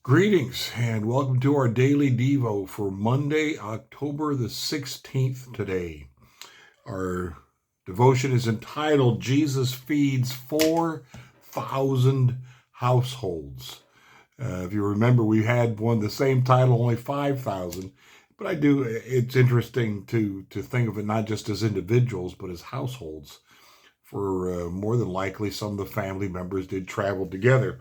Greetings and welcome to our daily Devo for Monday, October the 16th today. Our devotion is entitled Jesus Feeds 4,000 Households. If you remember, we had the same title, only 5,000. But it's interesting to think of it not just as individuals, but as households. For more than likely, some of the family members did travel together.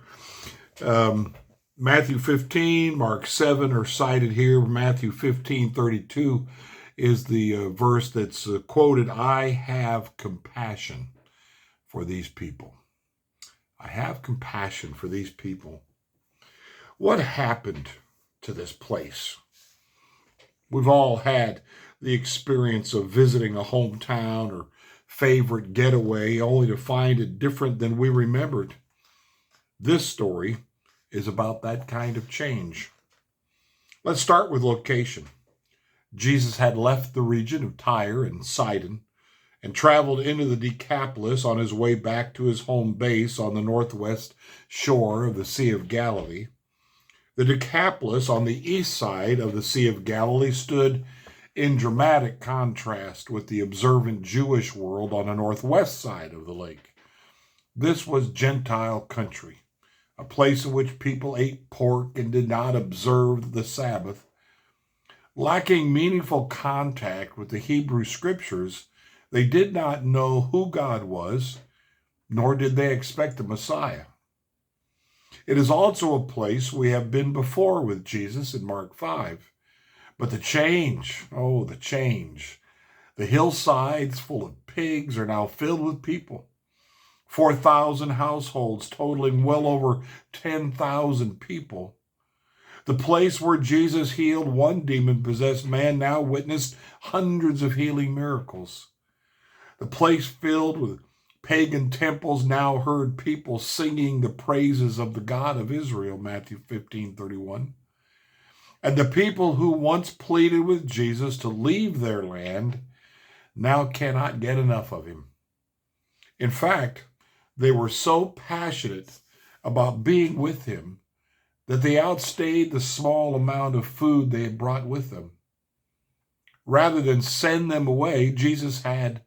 Matthew 15, Mark 7 are cited here. Matthew 15:32 is the verse that's quoted. I have compassion for these people. I have compassion for these people. What happened to this place? We've all had the experience of visiting a hometown or favorite getaway only to find it different than we remembered. This story is about that kind of change. Let's start with location. Jesus had left the region of Tyre and Sidon and traveled into the Decapolis on his way back to his home base on the northwest shore of the Sea of Galilee. The Decapolis on the east side of the Sea of Galilee stood in dramatic contrast with the observant Jewish world on the northwest side of the lake. This was Gentile country, a place in which people ate pork and did not observe the Sabbath. Lacking meaningful contact with the Hebrew scriptures, they did not know who God was, nor did they expect the Messiah. It is also a place we have been before with Jesus in Mark 5. But the change. The hillsides full of pigs are now filled with people. 4,000 households totaling well over 10,000 people. The place where Jesus healed one demon-possessed man now witnessed hundreds of healing miracles. The place filled with pagan temples now heard people singing the praises of the God of Israel, Matthew 15:31. And the people who once pleaded with Jesus to leave their land now cannot get enough of him. In fact, they were so passionate about being with him that they outstayed the small amount of food they had brought with them. Rather than send them away, Jesus had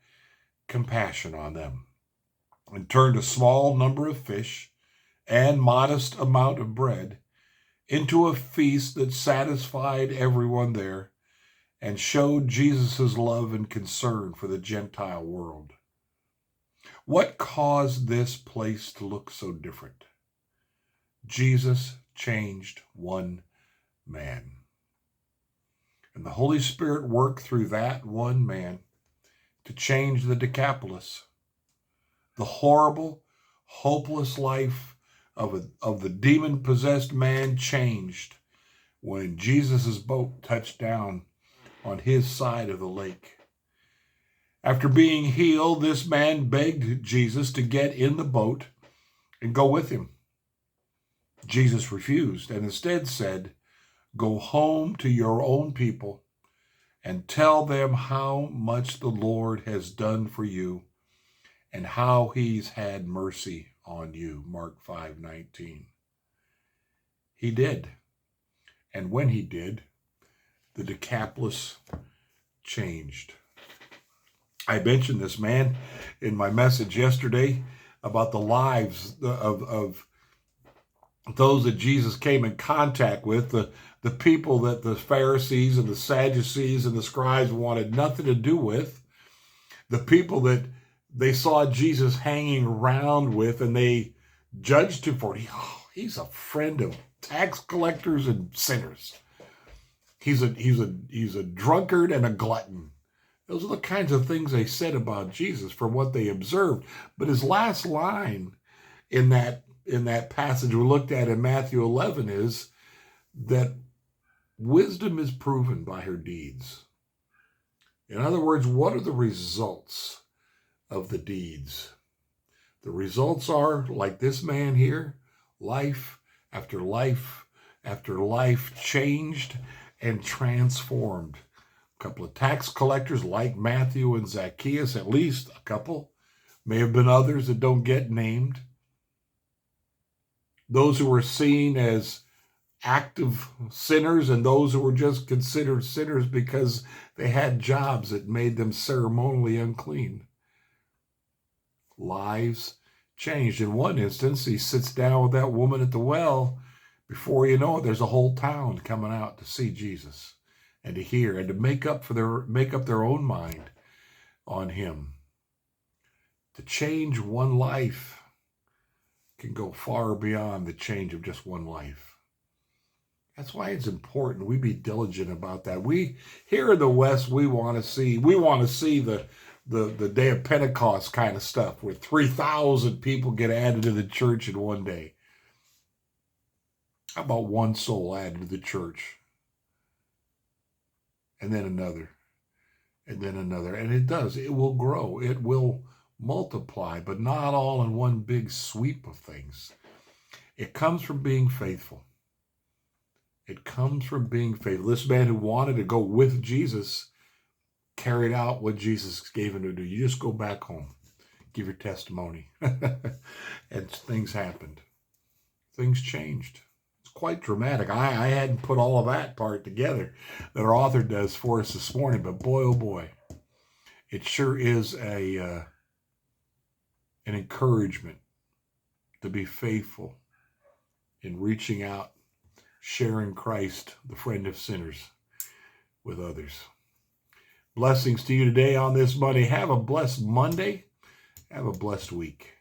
compassion on them and turned a small number of fish and modest amount of bread into a feast that satisfied everyone there and showed Jesus' love and concern for the Gentile world. What caused this place to look so different? Jesus changed one man. And the Holy Spirit worked through that one man to change the Decapolis. The horrible, hopeless life of the demon-possessed man changed when Jesus' boat touched down on his side of the lake. After being healed, this man begged Jesus to get in the boat and go with him. Jesus refused and instead said, "Go home to your own people and tell them how much the Lord has done for you and how he's had mercy on you." Mark 5:19. He did. And when he did, the Decapolis changed. I mentioned this man in my message yesterday about the lives of those that Jesus came in contact with, the people that the Pharisees and the Sadducees and the scribes wanted nothing to do with, the people that they saw Jesus hanging around with and they judged him for it. He's a friend of tax collectors and sinners. He's a drunkard and a glutton. Those are the kinds of things they said about Jesus from what they observed. But his last line in that passage we looked at in Matthew 11 is that wisdom is proven by her deeds. In other words, what are the results of the deeds? The results are, like this man here, life after life after life changed and transformed. A couple of tax collectors like Matthew and Zacchaeus, at least a couple, may have been others that don't get named. Those who were seen as active sinners and those who were just considered sinners because they had jobs that made them ceremonially unclean. Lives changed. In one instance, he sits down with that woman at the well. Before you know it, there's a whole town coming out to see Jesus and to hear and to make up their own mind on him. To change one life can go far beyond the change of just one life. That's why it's important we be diligent about that. We here in the West, we want to see the day of Pentecost kind of stuff where 3,000 people get added to the church in one day. How about one soul added to the church? And then another. And then another. And it does. It will grow. It will multiply, but not all in one big sweep of things. It comes from being faithful. It comes from being faithful. This man who wanted to go with Jesus carried out what Jesus gave him to do. You just go back home, give your testimony. And things happened. Things changed. It's quite dramatic. I hadn't put all of that part together that our author does for us this morning, but boy, oh boy, it sure is an encouragement to be faithful in reaching out, sharing Christ, the friend of sinners, with others. Blessings to you today on this Monday. Have a blessed Monday. Have a blessed week.